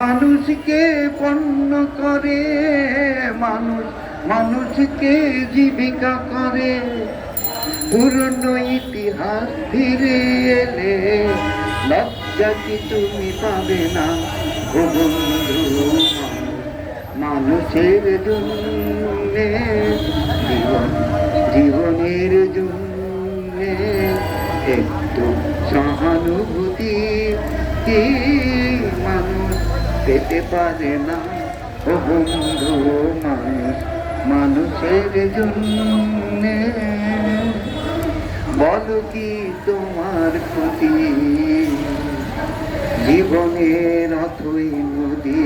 মানুষকে পণ্য করে, মানুষ মানুষকে জীবিকা করে। পুরনো ইতিহাস ফিরে এলে লজ্জা কি তুমি পাবে না ও বন্ধু? মানুষের জন্যে জীবনের জন্যে একটু সহানুভূতি কি মানুষ পেতে পারে না ও বন্ধু? মানুষের জন্যে বলো কি তোমার ক্ষতি? জীবনের অথই নদী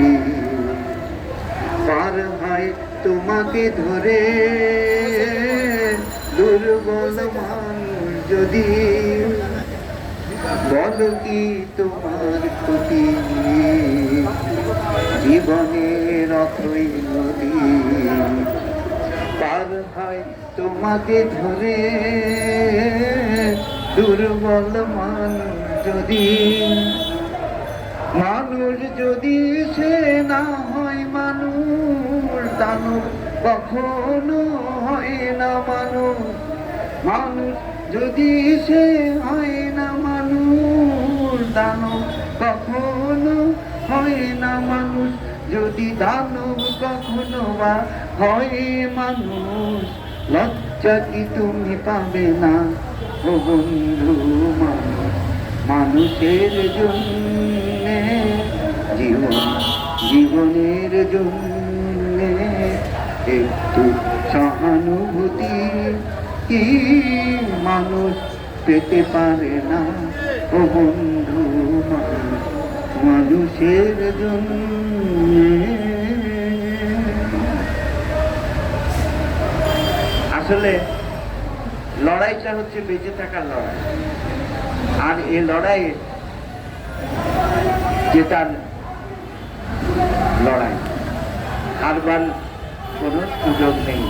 পার হয় তোমাকে ধরে, দুর্বল মানুষ যদি। বলো কি তোমার ক্ষতি? জীবনের অথই নদী পার হয় তোমাকে ধরে, দুর্বল মানুষ যদি। মানুষ যদি সে না হয় মানুষ, দানব কখনো হয় না মানুষ। মানুষ যদি সে হয় না মানুষ, দানব কখনো হয় না মানুষ। যদি দানব কখনো বা হয় মানুষ, লজ্জা কি তুমি পাবে না ও বন্ধু? মানুষের জন্যে জীবনের জন্যে একটু সহানুভূতি কি মানুষ পেতে পারে না ও বন্ধু? মানুষের জন্যে। আসলে লড়াইটা হচ্ছে বেঁচে থাকার লড়াই, আর এই লড়াইয়ে জেতার লড়াই, হারবার কোনো সুযোগ নেই।